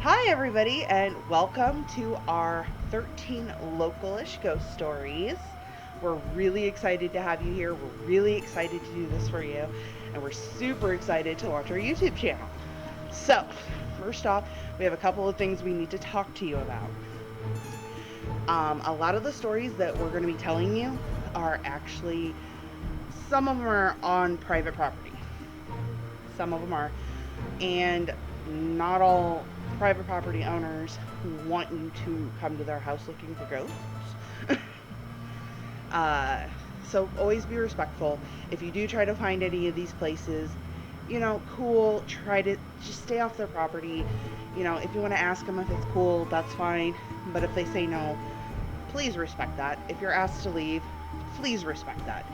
Hi, everybody, and welcome to our 13 localish ghost stories. We're really excited to have you here. We're really excited to do this for you, and we're super excited to launch our YouTube channel. So, first off, we have a couple of things we need to talk to you about. A lot of the stories that we're going to be telling you are actually, some of them are on private property. Some of them are, and not all private property owners want you to come to their house looking for ghosts. So always be respectful. If you do try to find any of these places, cool, try to just stay off their property. If you want to ask them if it's cool, that's fine. But if they say no, please respect that. If you're asked to leave, please respect that.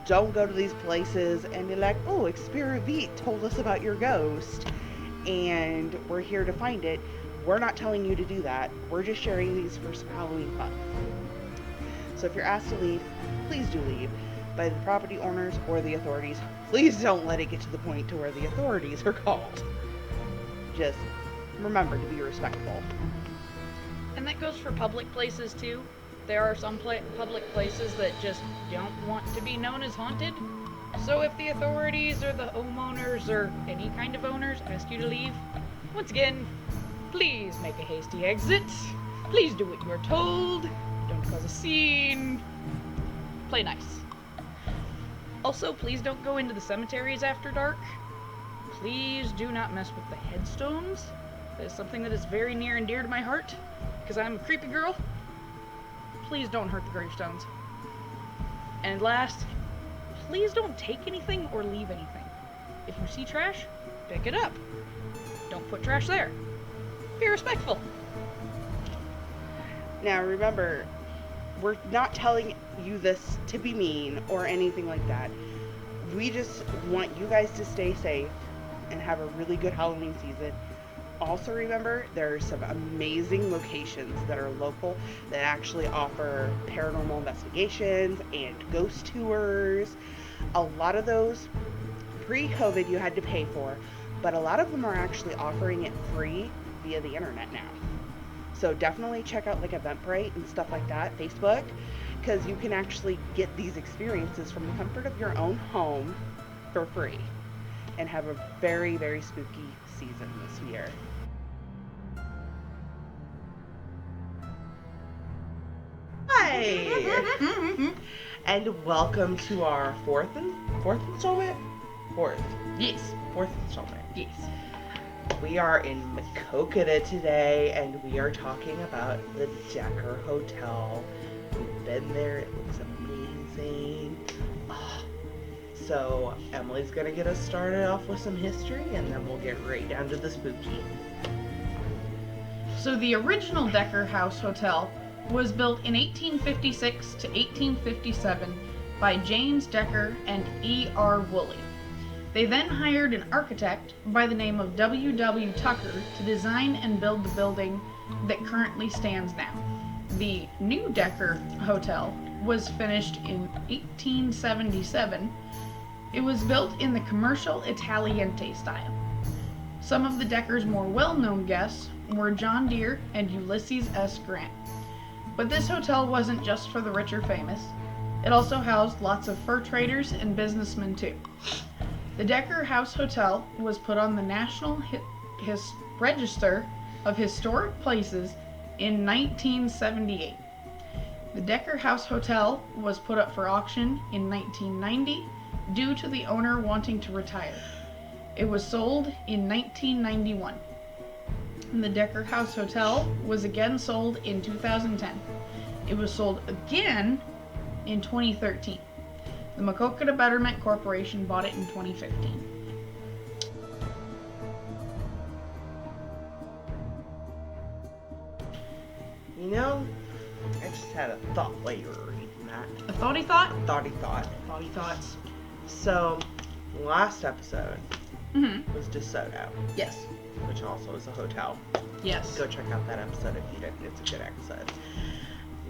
Don't go to these places and be like, oh, Xperia Beat told us about your ghost and we're here to find it. We're not telling you to do that. We're just sharing these for some Halloween fun. So if you're asked to leave, please do leave. By the property owners or the authorities, please don't let it get to the point to where the authorities are called. Just remember to be respectful. And that goes for public places too. There are some public places that just don't want to be known as haunted. So if the authorities or the homeowners or any kind of owners ask you to leave, once again, please make a hasty exit. Please do what you are told. Don't cause a scene. Play nice. Also, please don't go into the cemeteries after dark. Please do not mess with the headstones. That is something that is very near and dear to my heart, because I'm a creepy girl. Please don't hurt the gravestones. And last, please don't take anything or leave anything. If you see trash, pick it up. Don't put trash there. Be respectful. Now remember, we're not telling you this to be mean or anything like that. We just want you guys to stay safe and have a really good Halloween season. Also remember, there are some amazing locations that are local that actually offer paranormal investigations and ghost tours. A lot of those, pre-COVID, you had to pay for, but a lot of them are actually offering it free via the internet now. So definitely check out like Eventbrite and stuff like that, Facebook, because you can actually get these experiences from the comfort of your own home for free and have a very, very spooky season this year. Hi! And welcome to our fourth installment? Fourth. Yes. Fourth installment. Yes. We are in Maquoketa today, and we are talking about the Decker Hotel. We've been there. It looks amazing. So Emily's going to get us started off with some history, and then we'll get right down to the spooky. So the original Decker House Hotel was built in 1856 to 1857 by James Decker and E.R. Woolley. They then hired an architect by the name of W.W. Tucker to design and build the building that currently stands now. The new Decker Hotel was finished in 1877. It was built in the commercial Italiente style. Some of the Decker's more well-known guests were John Deere and Ulysses S. Grant. But this hotel wasn't just for the rich or famous. It also housed lots of fur traders and businessmen too. The Decker House Hotel was put on the National Register of Historic Places in 1978. The Decker House Hotel was put up for auction in 1990 due to the owner wanting to retire. It was sold in 1991. The Decker House Hotel was again sold in 2010. It was sold again in 2013. The Maquoketa Betterment Corporation bought it in 2015. I just had a thought while you were reading that. A thoughty thought? Thoughty thought. Thoughty thoughts. So, last episode was DeSoto. Yes. Which also is a hotel. Yes. Go check out that episode if you didn't. It's a good episode.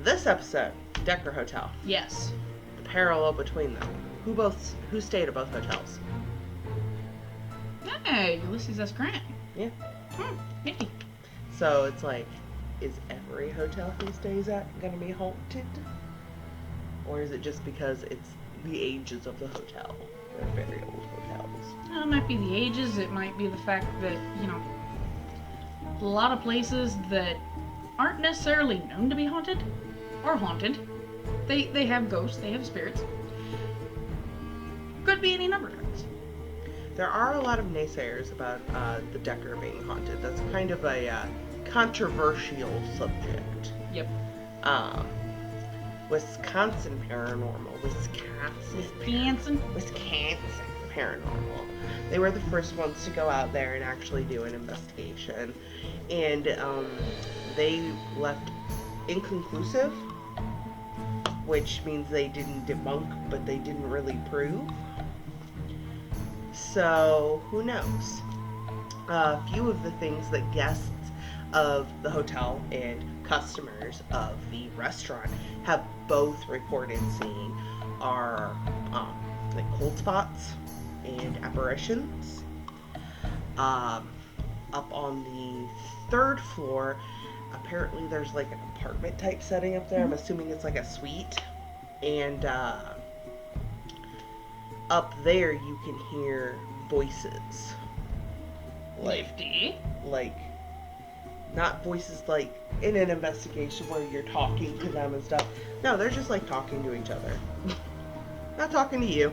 This episode, Decker Hotel. Yes. The parallel between them. Who stayed at both hotels? Hey, Ulysses S. Grant. Yeah. Nifty. So it's like, is every hotel he stays at gonna be haunted? Or is it just because it's the ages of the hotel? They're very old hotels. It might be the ages, it might be the fact that, a lot of places that aren't necessarily known to be haunted are haunted. They have ghosts, they have spirits. Could be any number of things. There are a lot of naysayers about the Decker being haunted. That's kind of a controversial subject. Yep. Wisconsin Paranormal. Wisconsin Paranormal. They were the first ones to go out there and actually do an investigation. And they left inconclusive, which means they didn't debunk, but they didn't really prove. So, who knows? A few of the things that guests of the hotel and customers of the restaurant have both reported seeing are like cold spots and apparitions. Up on the 3rd floor, apparently there's like an apartment type setting up there. I'm assuming it's like a suite. And up there you can hear voices. Lifty. Like, not voices like in an investigation where you're talking to them and stuff. No, they're just like talking to each other. Not talking to you.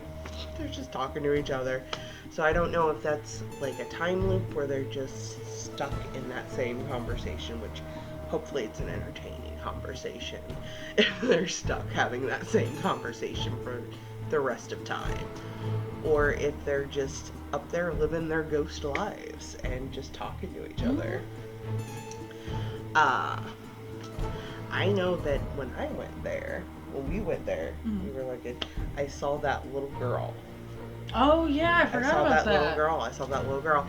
They're just talking to each other. So I don't know if that's like a time loop where they're just stuck in that same conversation, which hopefully it's an entertaining conversation if they're stuck having that same conversation for the rest of time. Or if they're just up there living their ghost lives and just talking to each other. I know that when we went there, we were like, I saw that little girl. Oh yeah, I forgot about that. I saw that little girl.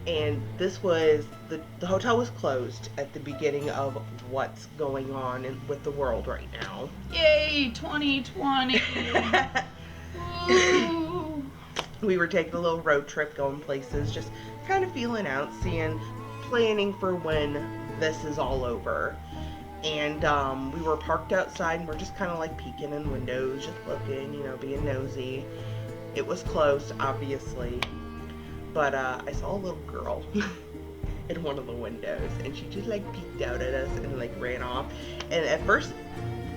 And this was, the hotel was closed at the beginning of what's going on with the world right now. Yay, 2020! Woo. We were taking a little road trip, going places, just kind of feeling out, planning for when this is all over. And we were parked outside and we're just kind of like peeking in windows, just looking, being nosy. It was closed, obviously, but I saw a little girl in one of the windows, and she just like peeked out at us and like ran off. And at first,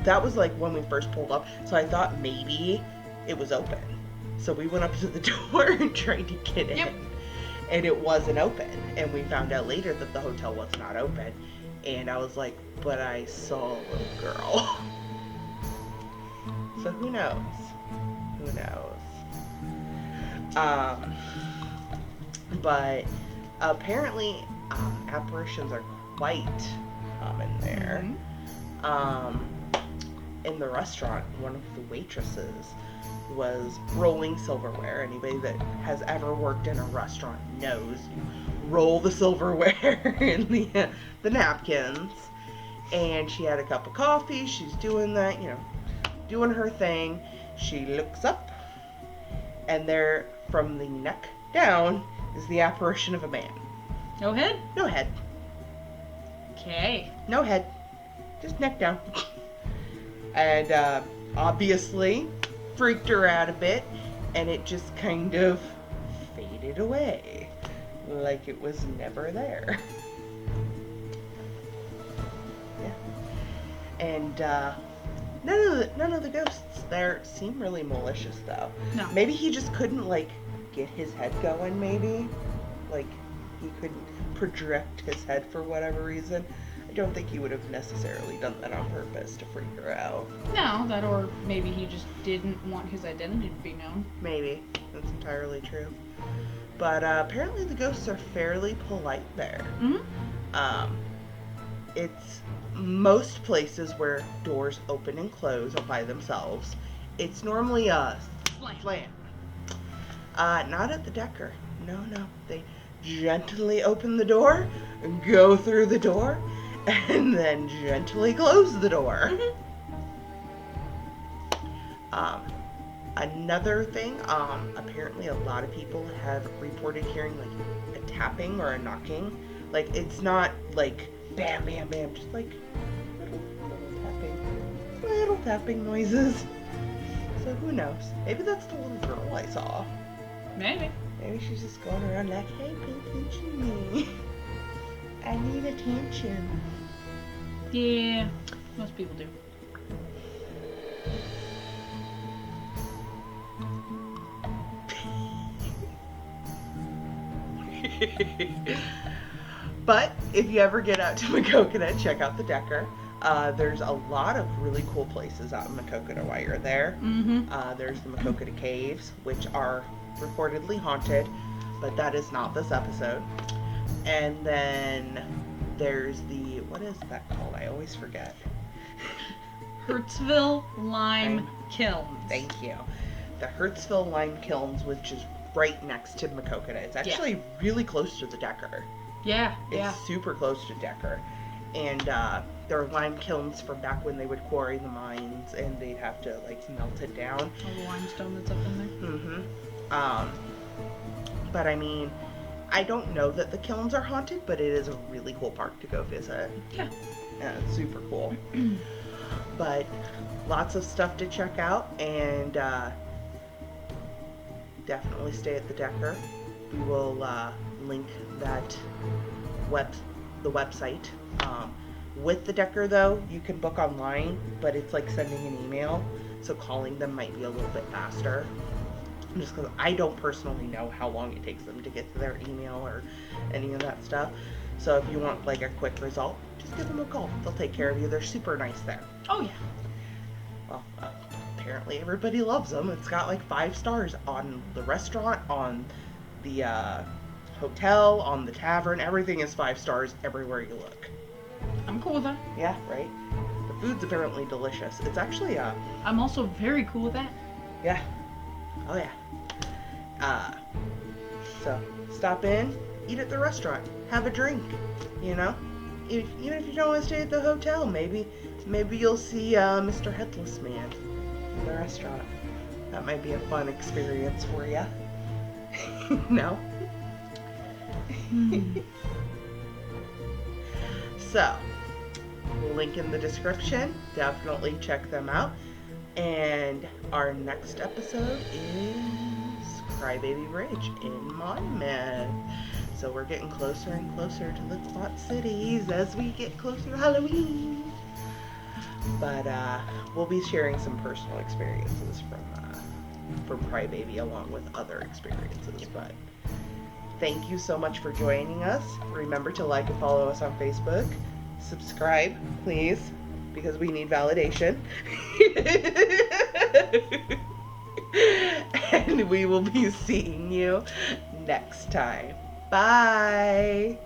that was like when we first pulled up, so I thought maybe it was open. So we went up to the door and tried to get in, and it wasn't open. And we found out later that the hotel was not open. And I was like, but I saw a little girl. So who knows? Who knows? But apparently apparitions are quite common there. In the restaurant, one of the waitresses was rolling silverware. Anybody that has ever worked in a restaurant knows you roll the silverware in the napkins. And she had a cup of coffee. She's doing that, doing her thing. She looks up, and there, from the neck down, is the apparition of a man. No head? No head. Okay. No head. Just neck down. And obviously freaked her out a bit, and it just kind of faded away. Like it was never there. Yeah. And none of the ghosts there seem really malicious, though. No. Maybe he just couldn't, get his head going, maybe. He couldn't project his head for whatever reason. I don't think he would have necessarily done that on purpose to freak her out. No, that or maybe he just didn't want his identity to be known. Maybe. That's entirely true. But apparently the ghosts are fairly polite there. It's most places where doors open and close by themselves. It's normally a slam. Not at the Decker. No. They gently open the door, go through the door, and then gently close the door. Another thing, apparently a lot of people have reported hearing a tapping or a knocking. It's not bam, bam, bam, just like little tapping noises. So who knows? Maybe that's the little girl I saw. Maybe. Maybe she's just going around like, hey, pay attention to me. I need attention. Yeah, most people do. But if you ever get out to Maquoketa, check out the Decker. There's a lot of really cool places out in Maquoketa while you're there. Mm-hmm. There's the Maquoketa Caves, which are reportedly haunted, but that is not this episode. And then there's the, what is that called? I always forget. Hurtsville Lime Kilns. Thank you. The Hurtsville Lime Kilns, which is right next to Maquoketa. It's actually really close to the Decker. Yeah, It's super close to Decker. And there are lime kilns from back when they would quarry the mines and they'd have to like melt it down. All the limestone that's up in there. But I mean, I don't know that the kilns are haunted, but it is a really cool park to go visit. Yeah. It's super cool. But lots of stuff to check out, and definitely stay at the Decker. We will link that the website. With the Decker though, you can book online, but it's like sending an email, so calling them might be a little bit faster. Just because I don't personally know how long it takes them to get to their email or any of that stuff. So if you want like a quick result, just give them a call. They'll take care of you. They're super nice there. Oh yeah. Well, apparently everybody loves them. It's got like 5 stars on the restaurant, on the hotel, on the tavern. Everything is 5 stars everywhere you look. I'm cool with that. Yeah, right? The food's apparently delicious. It's actually I'm also very cool with that. yeah. Oh yeah. So stop in, eat at the restaurant, have a drink, you know? Even if you don't want to stay at the hotel, maybe you'll see Mr. Headless Man in the restaurant. That might be a fun experience for you. No? So, link in the description. Definitely check them out. And our next episode is Crybaby Bridge in Monmouth. So we're getting closer and closer to the Quad Cities as we get closer to Halloween. But we'll be sharing some personal experiences from Crybaby along with other experiences. But thank you so much for joining us. Remember to like and follow us on Facebook. Subscribe, please, because we need validation. And we will be seeing you next time. Bye.